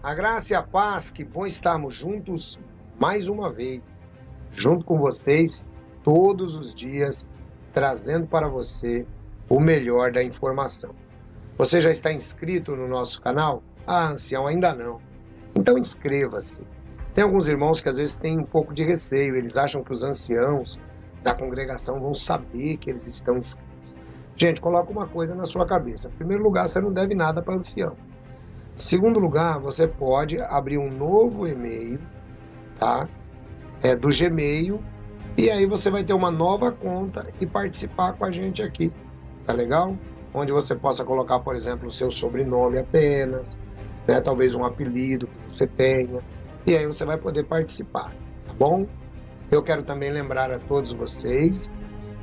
A graça e a paz, que bom estarmos juntos mais uma vez, junto com vocês todos os dias, trazendo para você o melhor da informação. Você já está inscrito no nosso canal? Ah, ancião, ainda não. Então inscreva-se. Tem alguns irmãos que às vezes têm um pouco de receio, eles acham que os anciãos da congregação vão saber que eles estão inscritos. Gente, coloca uma coisa na sua cabeça. Em primeiro lugar, você não deve nada para ancião. Em segundo lugar, você pode abrir um novo e-mail, tá? Do Gmail, e aí você vai ter uma nova conta e participar com a gente aqui, tá legal? Onde você possa colocar, por exemplo, o seu sobrenome apenas, né? Talvez um apelido que você tenha, e aí você vai poder participar, tá bom? Eu quero também lembrar a todos vocês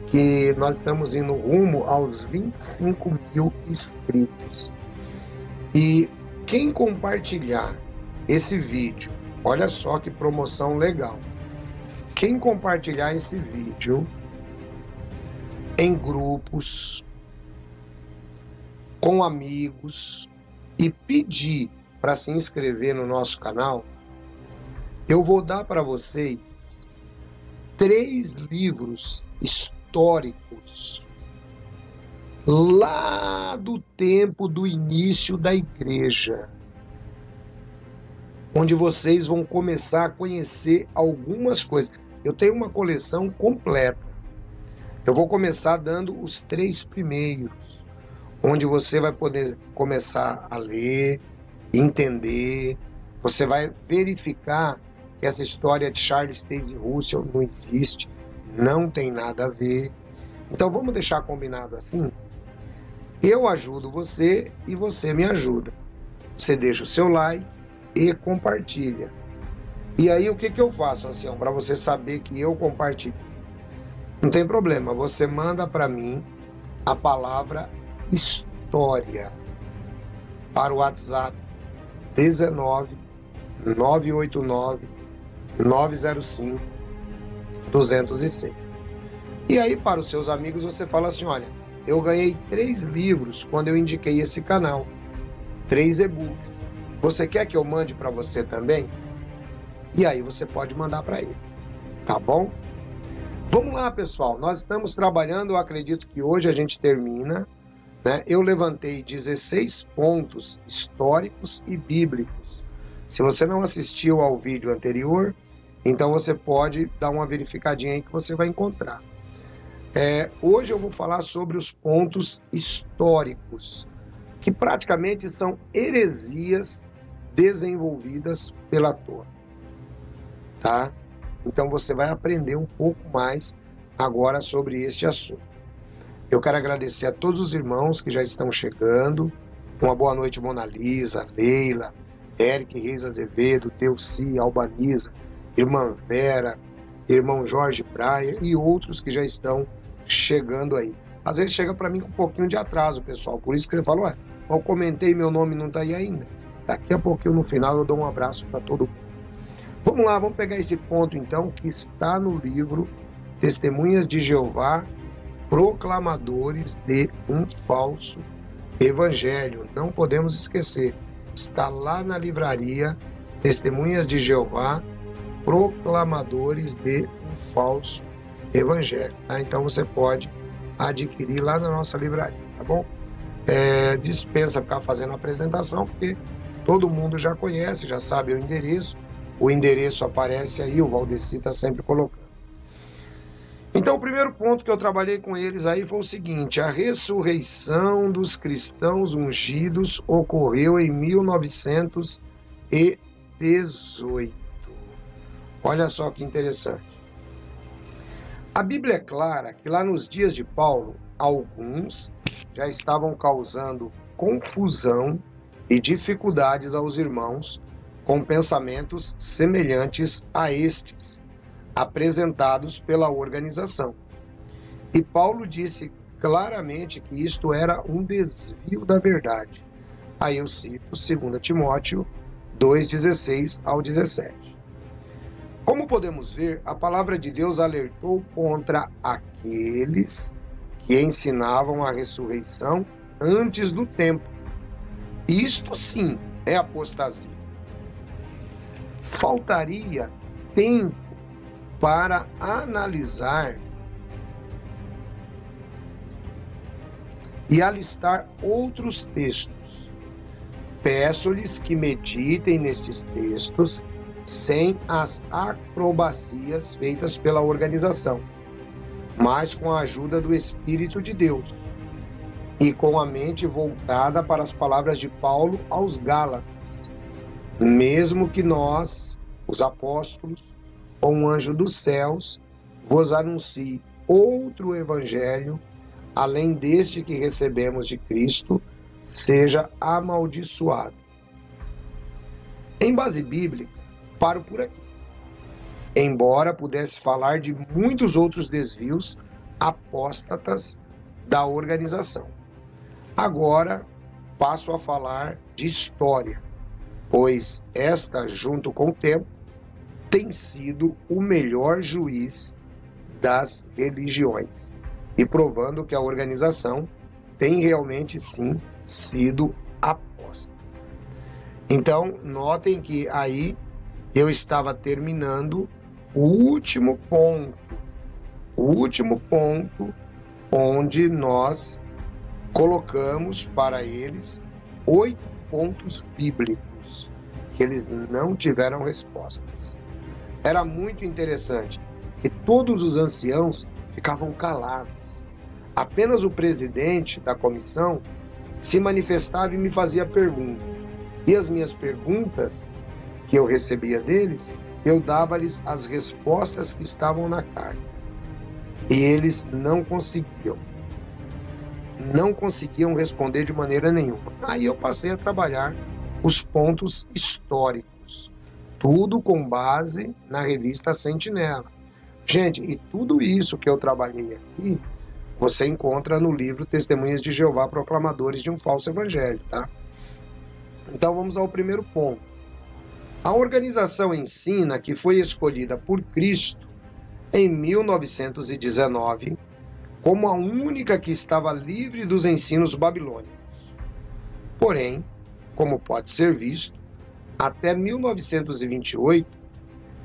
que nós estamos indo rumo aos 25 mil inscritos. E quem compartilhar esse vídeo, olha só que promoção legal. Quem compartilhar esse vídeo em grupos, com amigos e pedir para se inscrever no nosso canal, eu vou dar para vocês 3 livros históricos lá do tempo do início da igreja, onde vocês vão começar a conhecer algumas coisas. Eu tenho uma coleção completa. Eu vou começar dando os 3 primeiros, onde você vai poder começar a ler, entender, você vai verificar que essa história de Charles Taze Russell não existe, não tem nada a ver. Então vamos deixar combinado assim? Eu ajudo você e você me ajuda. Você deixa o seu like e compartilha. E aí o que eu faço, ancião, para você saber que eu compartilho? Não tem problema, você manda para mim a palavra história para o WhatsApp 19 989 905 206. E aí para os seus amigos você fala assim, olha, eu ganhei 3 livros quando eu indiquei esse canal, 3 e-books. Você quer que eu mande para você também? E aí você pode mandar para ele, tá bom? Vamos lá, pessoal, nós estamos trabalhando, eu acredito que hoje a gente termina, né? Eu levantei 16 pontos históricos e bíblicos. Se você não assistiu ao vídeo anterior, então você pode dar uma verificadinha aí que você vai encontrar. Hoje eu vou falar sobre os pontos históricos, que praticamente são heresias desenvolvidas pela Torá, tá? Então você vai aprender um pouco mais agora sobre este assunto. Eu quero agradecer a todos os irmãos que já estão chegando. Uma boa noite, Mona Lisa, Leila, Eric Reis Azevedo, Teuci, Albaniza, irmã Vera, irmão Jorge Praia e outros que já estão chegando aí. Às vezes chega para mim com um pouquinho de atraso, pessoal. Por isso que você fala, eu comentei, meu nome não está aí ainda. Daqui a pouquinho no final eu dou um abraço para todo mundo. Vamos lá, vamos pegar esse ponto então que está no livro Testemunhas de Jeová, Proclamadores de um Falso Evangelho. Não podemos esquecer, está lá na livraria Testemunhas de Jeová, Proclamadores de um Falso Evangelho, tá? Então você pode adquirir lá na nossa livraria, tá bom? Dispensa ficar fazendo apresentação, porque todo mundo já conhece, já sabe o endereço aparece aí, o Valdeci está sempre colocando. Então o primeiro ponto que eu trabalhei com eles aí foi o seguinte: a ressurreição dos cristãos ungidos ocorreu em 1918. Olha só que interessante. A Bíblia é clara que lá nos dias de Paulo, alguns já estavam causando confusão e dificuldades aos irmãos com pensamentos semelhantes a estes, apresentados pela organização. E Paulo disse claramente que isto era um desvio da verdade. Aí eu cito 2 Timóteo 2:16 ao 17. Como podemos ver, a palavra de Deus alertou contra aqueles que ensinavam a ressurreição antes do tempo. Isto sim é apostasia. faltaria tempo para analisar e alistar outros textos. Peço-lhes que meditem nestes textos sem as acrobacias feitas pela organização, mas com a ajuda do Espírito de Deus e com a mente voltada para as palavras de Paulo aos Gálatas. Mesmo que nós, os apóstolos, ou um anjo dos céus, vos anuncie outro evangelho, além deste que recebemos de Cristo, seja amaldiçoado. Em base bíblica, paro por aqui. Embora pudesse falar de muitos outros desvios apóstatas da organização. Agora passo a falar de história, pois esta, junto com o tempo, tem sido o melhor juiz das religiões, e provando que a organização tem realmente sim sido apóstata. Então, notem que aí eu estava terminando o último ponto onde nós colocamos para eles 8 pontos bíblicos que eles não tiveram respostas. Era muito interessante que todos os anciãos ficavam calados. Apenas o presidente da comissão se manifestava e me fazia perguntas. E as minhas perguntas que eu recebia deles, eu dava-lhes as respostas que estavam na carta. E eles não conseguiam responder de maneira nenhuma. Aí eu passei a trabalhar os pontos históricos, tudo com base na revista Sentinela. Gente, e tudo isso que eu trabalhei aqui, você encontra no livro Testemunhas de Jeová, Proclamadores de um Falso Evangelho, tá? Então vamos ao primeiro ponto. A organização ensina que foi escolhida por Cristo em 1919 como a única que estava livre dos ensinos babilônicos. Porém, como pode ser visto, até 1928,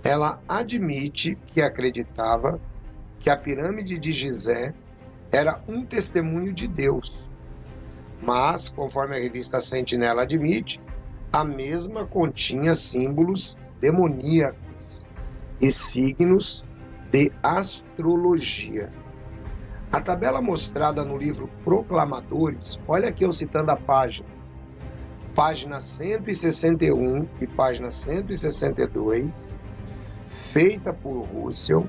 ela admite que acreditava que a pirâmide de Gizé era um testemunho de Deus. Mas, conforme a revista Sentinela admite, a mesma continha símbolos demoníacos e signos de astrologia. A tabela mostrada no livro Proclamadores, olha aqui eu citando a página 161 e página 162, feita por Russell,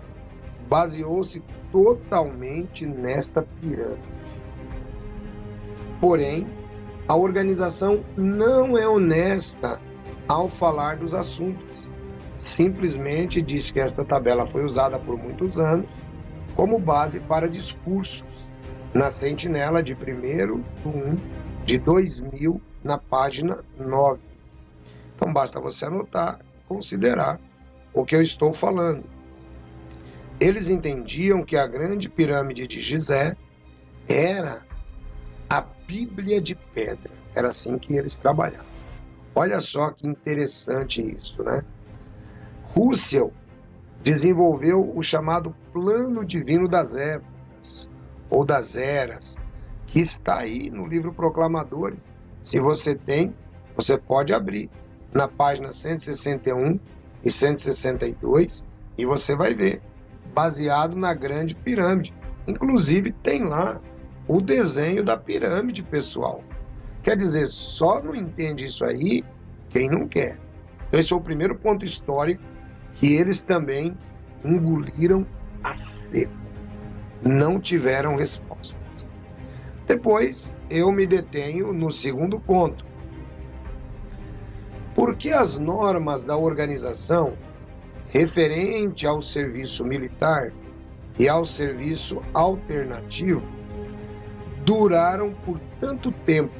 baseou-se totalmente nesta pirâmide. Porém, a organização não é honesta ao falar dos assuntos. Simplesmente diz que esta tabela foi usada por muitos anos como base para discursos na Sentinela de 1/1/2000, na página 9. Então basta você anotar e considerar o que eu estou falando. Eles entendiam que a grande pirâmide de Gizé era a Bíblia de pedra. Era assim que eles trabalhavam. Olha só que interessante isso, né? Russell desenvolveu o chamado plano divino das épocas, ou das eras, que está aí no livro Proclamadores. Se você tem, você pode abrir na página 161 e 162 e você vai ver, baseado na grande pirâmide. Inclusive tem lá o desenho da pirâmide, pessoal. Quer dizer, só não entende isso aí quem não quer. Então, esse é o primeiro ponto histórico que eles também engoliram a seco. Não tiveram respostas. Depois, eu me detenho no segundo ponto. Por que as normas da organização referente ao serviço militar e ao serviço alternativo duraram por tanto tempo,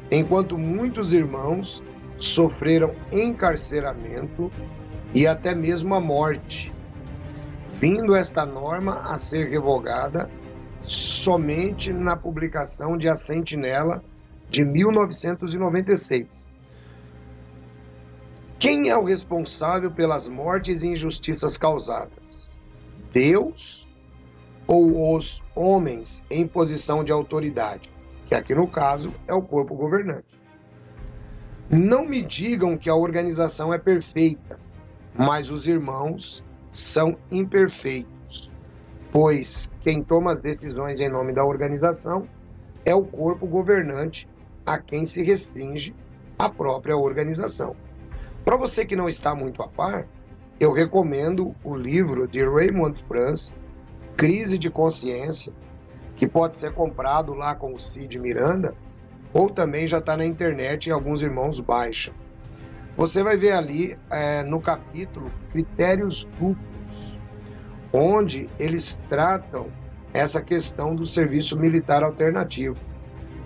enquanto muitos irmãos sofreram encarceramento e até mesmo a morte, vindo esta norma a ser revogada somente na publicação de A Sentinela de 1996. Quem é o responsável pelas mortes e injustiças causadas? Deus ou os homens em posição de autoridade? Que aqui no caso é o corpo governante. Não me digam que a organização é perfeita, mas os irmãos são imperfeitos, pois quem toma as decisões em nome da organização é o corpo governante a quem se restringe a própria organização. Para você que não está muito a par, eu recomendo o livro de Raymond France, Crise de Consciência, que pode ser comprado lá com o Cid Miranda, ou também já está na internet e alguns irmãos baixam. Você vai ver ali no capítulo Critérios Duplos, onde eles tratam essa questão do serviço militar alternativo.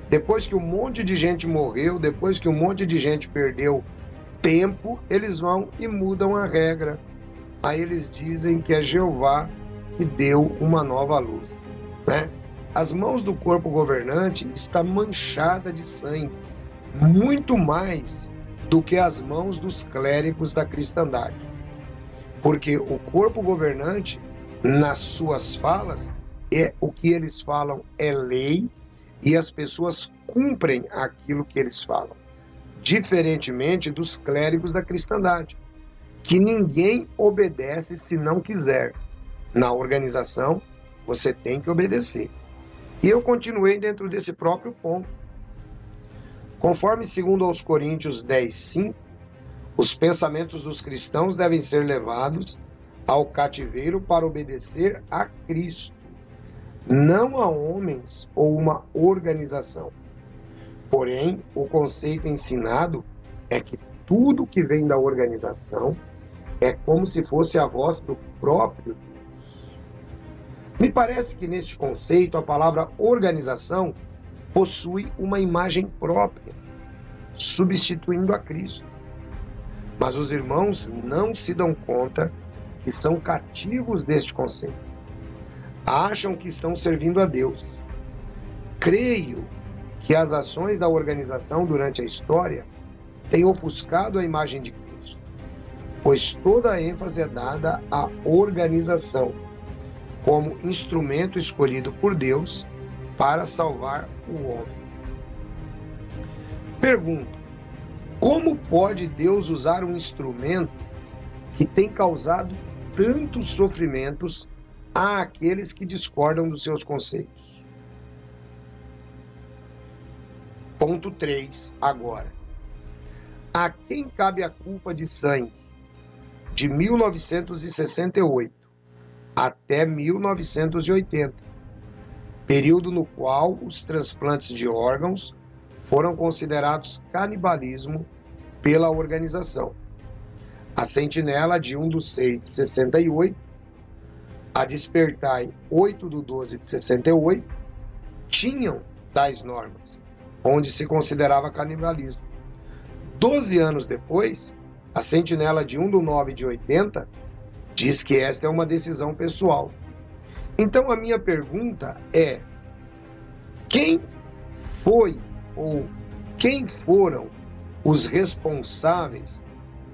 Depois que um monte de gente morreu, depois que um monte de gente perdeu tempo, eles vão e mudam a regra. Aí eles dizem que é Jeová que deu uma nova luz, né? As mãos do corpo governante estão manchadas de sangue, muito mais do que as mãos dos clérigos da cristandade. Porque o corpo governante, nas suas falas, o que eles falam é lei e as pessoas cumprem aquilo que eles falam. Diferentemente dos clérigos da cristandade, que ninguém obedece se não quiser. Na organização, você tem que obedecer. E eu continuei dentro desse próprio ponto. Conforme 2 Coríntios 10:5, os pensamentos dos cristãos devem ser levados ao cativeiro para obedecer a Cristo, não a homens ou uma organização. Porém, o conceito ensinado é que tudo que vem da organização é como se fosse a voz do próprio Deus. Me parece que neste conceito a palavra organização possui uma imagem própria, substituindo a Cristo. Mas os irmãos não se dão conta que são cativos deste conceito. Acham que estão servindo a Deus. Creio que as ações da organização durante a história têm ofuscado a imagem de Cristo, pois toda a ênfase é dada à organização, como instrumento escolhido por Deus para salvar o homem. Pergunto: como pode Deus usar um instrumento que tem causado tantos sofrimentos àqueles que discordam dos seus conceitos? Ponto 3, agora. A quem cabe a culpa de sangue de 1968 até 1980, período no qual os transplantes de órgãos foram considerados canibalismo pela organização? A Sentinela de 1/6 de 68, a Despertai 8/12 de 68, tinham tais normas, onde se considerava canibalismo. 12 anos depois, a Sentinela de 1/9 de 80 diz que esta é uma decisão pessoal. Então a minha pergunta é: quem foi ou quem foram os responsáveis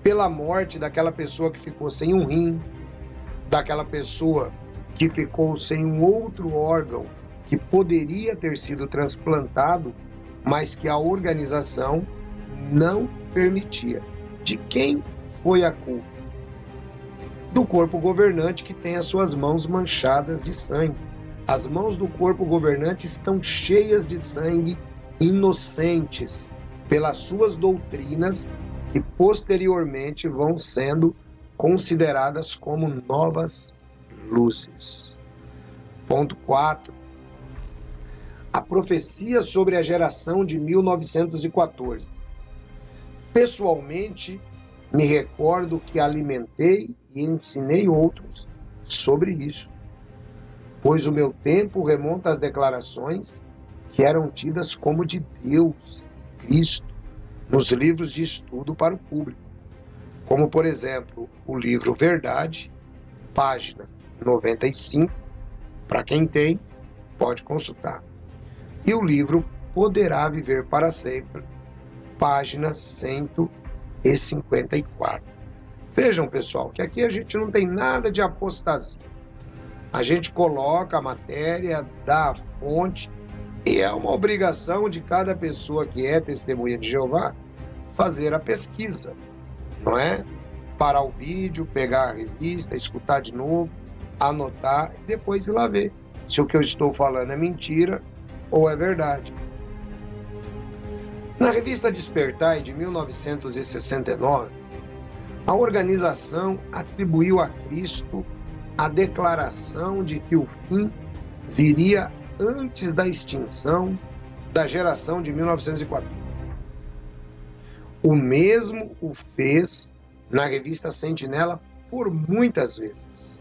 pela morte daquela pessoa que ficou sem um rim, daquela pessoa que ficou sem um outro órgão que poderia ter sido transplantado, mas que a organização não permitia? De quem foi a culpa? Do corpo governante, que tem as suas mãos manchadas de sangue. As mãos do corpo governante estão cheias de sangue, inocentes, pelas suas doutrinas que posteriormente vão sendo consideradas como novas luzes. Ponto 4. A profecia sobre a geração de 1914. Pessoalmente, me recordo que alimentei e ensinei outros sobre isso, pois o meu tempo remonta às declarações que eram tidas como de Deus e Cristo nos livros de estudo para o público, como, por exemplo, o livro Verdade, página 95, para quem tem, pode consultar, e o livro Poderá Viver para Sempre, página 100 1954. Vejam, pessoal, que aqui a gente não tem nada de apostasia. A gente coloca a matéria, dá a fonte, e é uma obrigação de cada pessoa que é testemunha de Jeová fazer a pesquisa, não é? Parar o vídeo, pegar a revista, escutar de novo, anotar e depois ir lá ver se o que eu estou falando é mentira ou é verdade. Na revista Despertai, de 1969, a organização atribuiu a Cristo a declaração de que o fim viria antes da extinção da geração de 1914. O mesmo o fez na revista Sentinela por muitas vezes.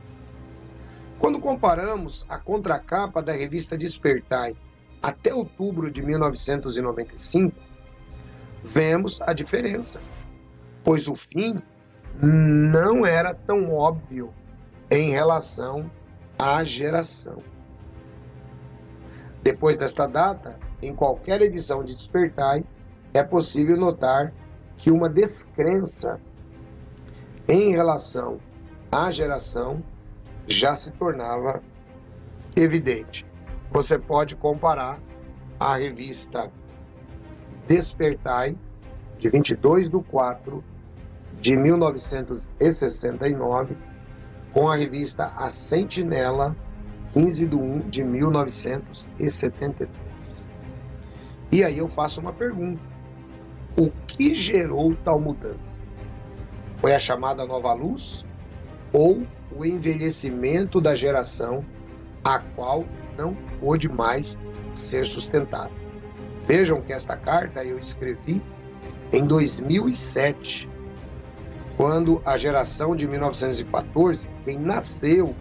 Quando comparamos a contracapa da revista Despertai até outubro de 1995, vemos a diferença, pois o fim não era tão óbvio em relação à geração. Depois desta data, em qualquer edição de Despertai, é possível notar que uma descrença em relação à geração já se tornava evidente. Você pode comparar a revista Despertai, de 22/4 de 1969, com a revista A Sentinela, 15/1 de 1973. E aí eu faço uma pergunta: o que gerou tal mudança? Foi a chamada nova luz ou o envelhecimento da geração, a qual não pôde mais ser sustentada? Vejam que esta carta eu escrevi em 2007, quando a geração de 1914, quem nasceu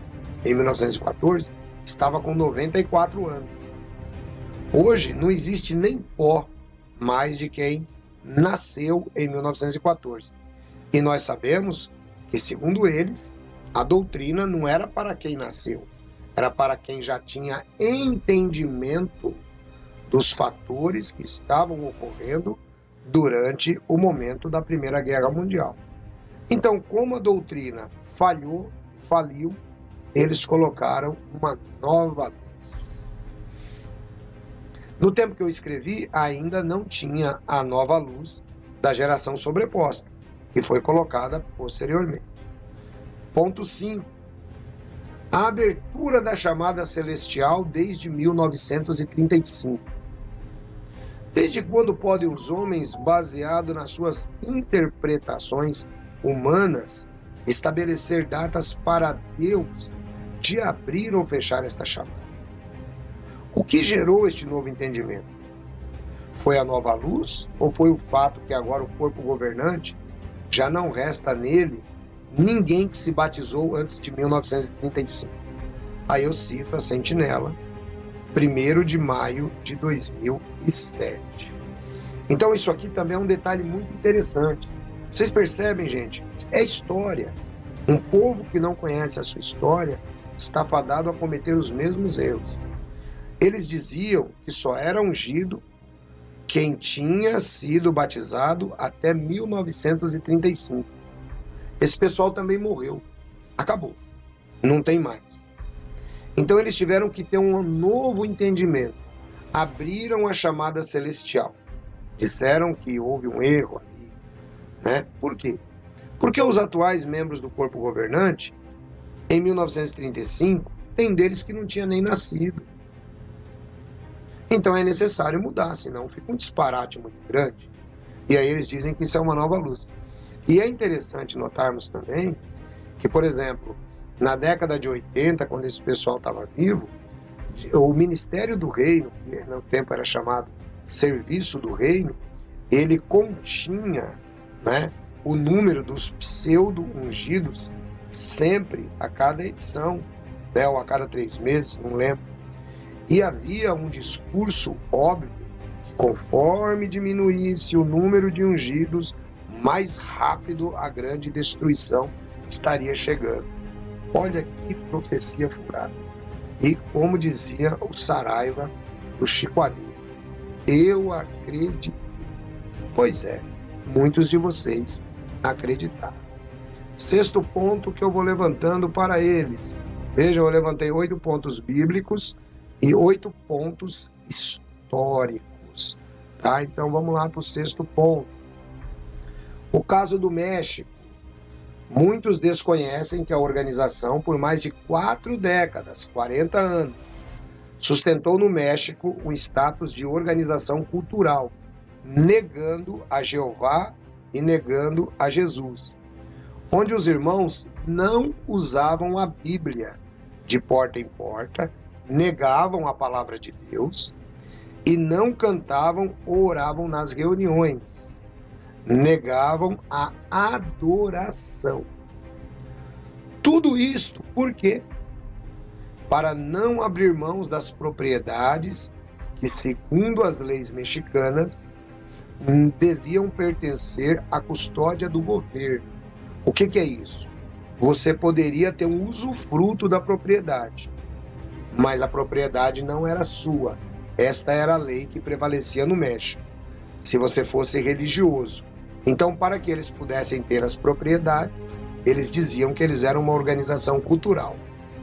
em 1914, estava com 94 anos. Hoje não existe nem pó mais de quem nasceu em 1914. E nós sabemos que, segundo eles, a doutrina não era para quem nasceu, era para quem já tinha entendimento dos fatores que estavam ocorrendo durante o momento da Primeira Guerra Mundial. Então, como a doutrina faliu, eles colocaram uma nova luz. No tempo que eu escrevi, ainda não tinha a nova luz da geração sobreposta, que foi colocada posteriormente. Ponto 5. A abertura da chamada celestial desde 1935. Desde quando podem os homens, baseado nas suas interpretações humanas, estabelecer datas para Deus de abrir ou fechar esta chamada? O que gerou este novo entendimento? Foi a nova luz ou foi o fato que agora o corpo governante já não resta nele ninguém que se batizou antes de 1935? Aí eu cito a Sentinela, 1º de maio de 2007. Então isso aqui também é um detalhe muito interessante. Vocês percebem, gente? É história. Um povo que não conhece a sua história está fadado a cometer os mesmos erros. Eles diziam que só era ungido quem tinha sido batizado até 1935. Esse pessoal também morreu. Acabou. Não tem mais. Então eles tiveram que ter um novo entendimento. Abriram a chamada celestial. Disseram que houve um erro ali, né? Por quê? Porque os atuais membros do corpo governante, em 1935, tem deles que não tinha nem nascido. Então é necessário mudar, senão fica um disparate muito grande. E aí eles dizem que isso é uma nova luz. E é interessante notarmos também que, por exemplo, na década de 80, quando esse pessoal estava vivo, o Ministério do Reino, que no tempo era chamado Serviço do Reino, ele continha, né, o número dos pseudo-ungidos sempre, a cada edição, né, ou a cada 3 meses, não lembro. E havia um discurso óbvio que, conforme diminuísse o número de ungidos, mais rápido a grande destruição estaria chegando. Olha que profecia furada. E como dizia o Saraiva, o Chico Anísio, eu acredito. Pois é, muitos de vocês acreditar. Sexto ponto que eu vou levantando para eles. Veja, eu levantei 8 pontos bíblicos e 8 pontos históricos. Tá? Então vamos lá para o sexto ponto. O caso do México. Muitos desconhecem que a organização, por mais de 4 décadas, 40 anos, sustentou no México o status de organização cultural, negando a Jeová e negando a Jesus, onde os irmãos não usavam a Bíblia de porta em porta, negavam a palavra de Deus e não cantavam ou oravam nas reuniões, negavam a adoração. Tudo isto por quê? Para não abrir mãos das propriedades que, segundo as leis mexicanas, deviam pertencer à custódia do governo. O que é isso? Você poderia ter um usufruto da propriedade, mas a propriedade não era sua. Esta era a lei que prevalecia no México, se você fosse religioso. Então, para que eles pudessem ter as propriedades, eles diziam que eles eram uma organização cultural.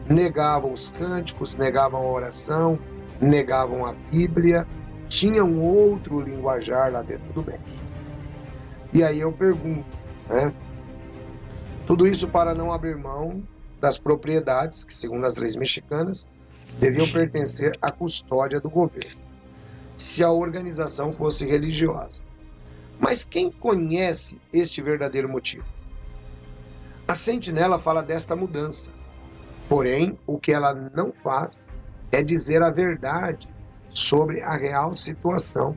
Negavam os cânticos, negavam a oração, negavam a Bíblia, tinham outro linguajar lá dentro do México. E aí eu pergunto, né? Tudo isso para não abrir mão das propriedades que, segundo as leis mexicanas, deviam pertencer à custódia do governo, se a organização fosse religiosa. Mas quem conhece este verdadeiro motivo? A sentinela fala desta mudança. Porém, o que ela não faz é dizer a verdade sobre a real situação.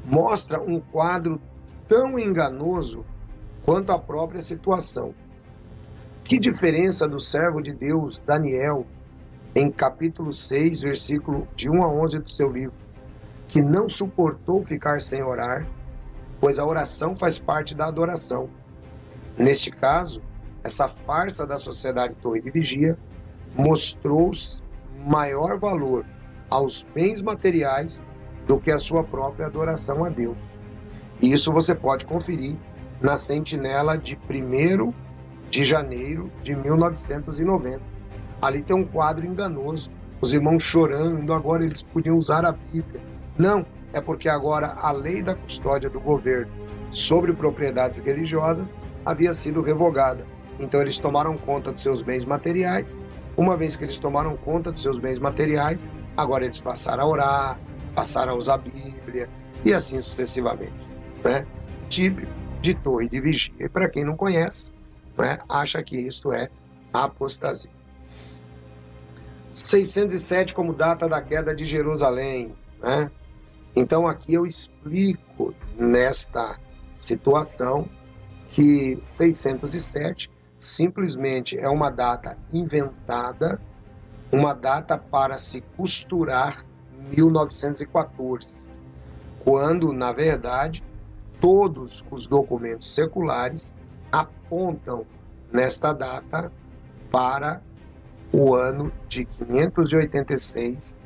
Mostra um quadro tão enganoso quanto a própria situação. Que diferença do servo de Deus, Daniel, em capítulo 6, versículo de 1 a 11 do seu livro, que não suportou ficar sem orar, pois a oração faz parte da adoração. Neste caso, essa farsa da sociedade Torre de Vigia mostrou maior valor aos bens materiais do que a sua própria adoração a Deus. E isso você pode conferir na sentinela de 1º de janeiro de 1990. Ali tem um quadro enganoso, os irmãos chorando, agora eles podiam usar a Bíblia. Não, é porque agora a lei da custódia do governo sobre propriedades religiosas havia sido revogada. Então eles tomaram conta dos seus bens materiais. Uma vez que eles tomaram conta dos seus bens materiais, agora eles passaram a orar, passaram a usar a Bíblia e assim sucessivamente, né? Típico de Torre de Vigia. E para quem não conhece, né, acha que isto é apostasia. 607 como data da queda de Jerusalém, né? Então aqui eu explico nesta situação que 607 simplesmente é uma data inventada, uma data para se costurar 1914, quando, na verdade, todos os documentos seculares apontam nesta data para o ano de 586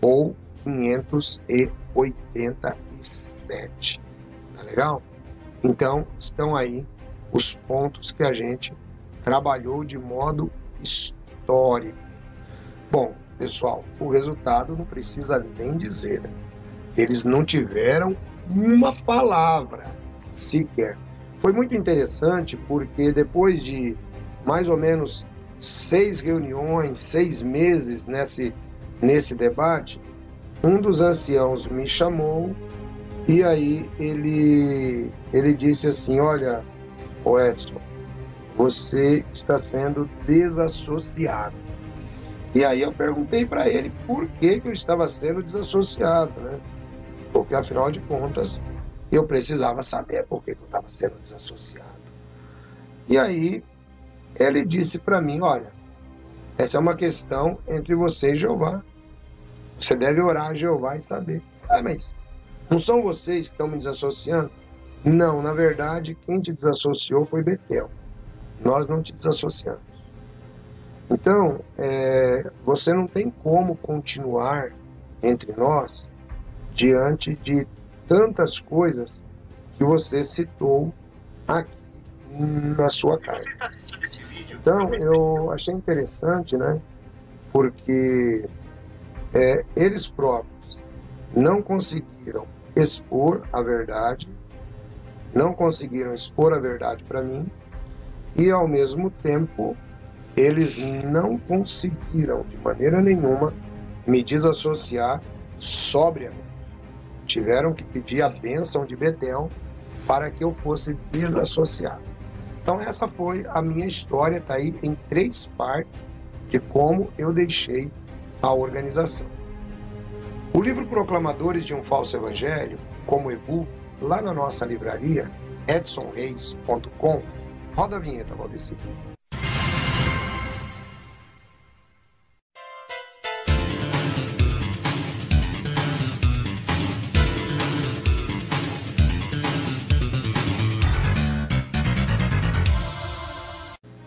ou 587. Tá legal? Então, estão aí os pontos que a gente trabalhou de modo histórico. Bom, pessoal, o resultado não precisa nem dizer, né? Eles não tiveram uma palavra sequer. Foi muito interessante porque depois de mais ou menos 6 reuniões, 6 meses nesse debate, um dos anciãos me chamou e aí ele disse assim: olha, ô Edson, você está sendo desassociado. E aí eu perguntei para ele por que eu estava sendo desassociado, né? Porque afinal de contas eu precisava saber por que eu estava sendo desassociado. E aí ele disse para mim: olha, essa é uma questão entre você e Jeová. Você deve orar a Jeová e saber. Ah, mas não são vocês que estão me desassociando? Não, na verdade, quem te desassociou foi Betel. Nós não te desassociamos. Então, você não tem como continuar entre nós diante de tantas coisas que você citou aqui na sua casa. Então, eu achei interessante, né? Porque eles próprios não conseguiram expor a verdade, não conseguiram expor a verdade para mim, e ao mesmo tempo eles não conseguiram de maneira nenhuma me desassociar sobriamente. Tiveram que pedir a bênção de Betel para que eu fosse desassociado. Então essa foi a minha história, está aí em 3 partes de como eu deixei a organização. O livro Proclamadores de um Falso Evangelho, como e-book, lá na nossa livraria, edsonreis.com. Roda a vinheta, Valdeci.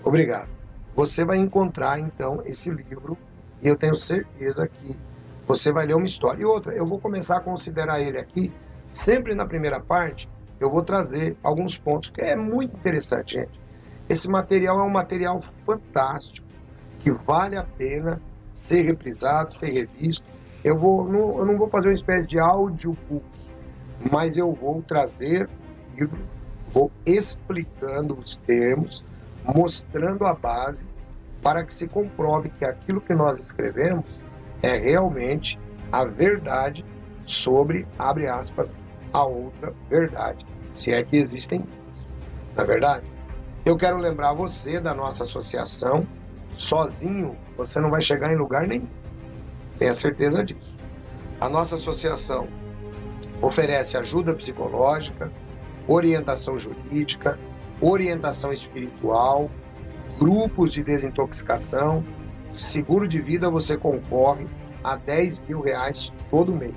Obrigado. Você vai encontrar, então, esse livro e eu tenho certeza que você vai ler uma história. E outra, eu vou começar a considerar ele aqui, sempre na primeira parte, eu vou trazer alguns pontos, que é muito interessante, gente. Esse material é um material fantástico, que vale a pena ser reprisado, ser revisto. Eu não vou fazer uma espécie de audiobook, mas eu vou trazer o livro, vou explicando os termos, mostrando a base, para que se comprove que aquilo que nós escrevemos é realmente a verdade sobre, abre aspas, a outra verdade, se é que existem duas, não é verdade? Eu quero lembrar você da nossa associação. Sozinho você não vai chegar em lugar nenhum, tenha certeza disso. A nossa associação oferece ajuda psicológica, orientação jurídica, orientação espiritual, grupos de desintoxicação, seguro de vida. Você concorre a R$10.000 todo mês.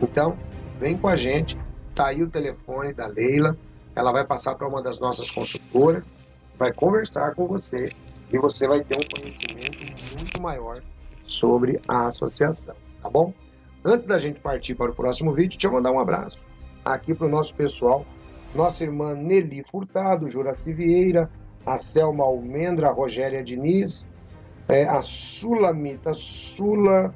Então, vem com a gente, tá aí o telefone da Leila, ela vai passar para uma das nossas consultoras, vai conversar com você e você vai ter um conhecimento muito maior sobre a associação, tá bom? Antes da gente partir para o próximo vídeo, deixa eu mandar um abraço aqui para o nosso pessoal, nossa irmã Nelly Furtado, Juraci Vieira, a Selma Almendra, a Rogéria Diniz, a Sulamita Sula,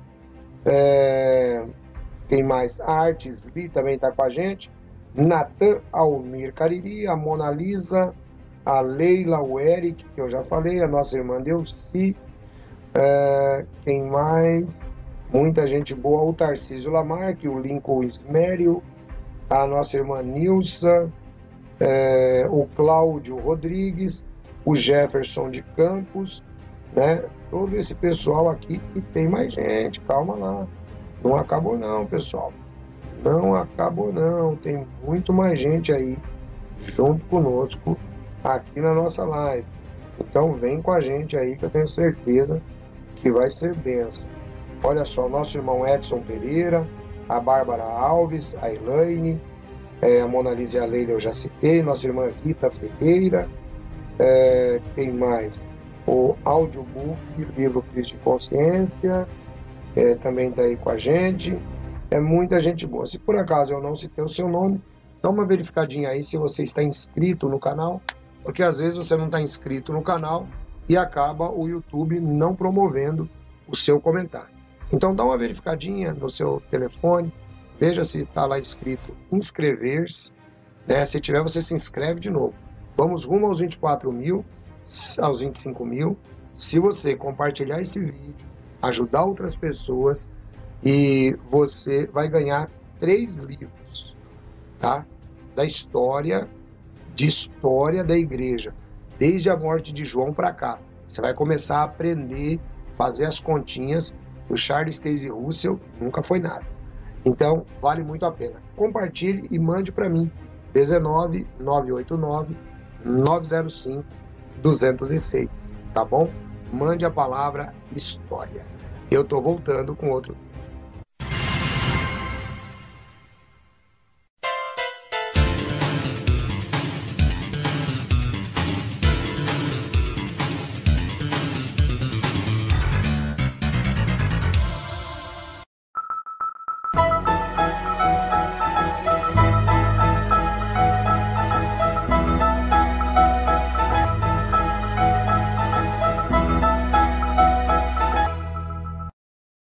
quem mais? A Artes Li também está com a gente, Natan Almir Cariri, a Mona Lisa, a Leila, o Eric, que eu já falei, a nossa irmã Delci, quem mais? Muita gente boa, o Tarcísio Lamarque, o Lincoln Ismério, a nossa irmã Nilsa, o Cláudio Rodrigues, o Jefferson de Campos, né? Todo esse pessoal aqui, e tem mais gente, calma lá, não acabou não, pessoal, não acabou não, tem muito mais gente aí junto conosco aqui na nossa live. Então vem com a gente aí que eu tenho certeza que vai ser bênção. Olha só, nosso irmão Edson Pereira, a Bárbara Alves, a Elaine, a Mona Lisa e a Leila eu já citei, nossa irmã Rita Ferreira, quem mais? O audiobook, livro Cristo de Consciência, também está aí com a gente. É muita gente boa. Se por acaso eu não citei o seu nome, dá uma verificadinha aí se você está inscrito no canal, porque às vezes você não está inscrito no canal e acaba o YouTube não promovendo o seu comentário. Então dá uma verificadinha no seu telefone, veja se está lá escrito inscrever-se, né? Se tiver, você se inscreve de novo. Vamos rumo aos 24.000, aos 25.000. Se você compartilhar esse vídeo, ajudar outras pessoas, e você vai ganhar 3 livros, tá? Da história da igreja, desde a morte de João para cá. Você vai começar a aprender, fazer as continhas. O Charles Taze Russell nunca foi nada. Então, vale muito a pena. Compartilhe e mande para mim. 19 989 905 206, tá bom? Mande a palavra história. Eu tô voltando com outro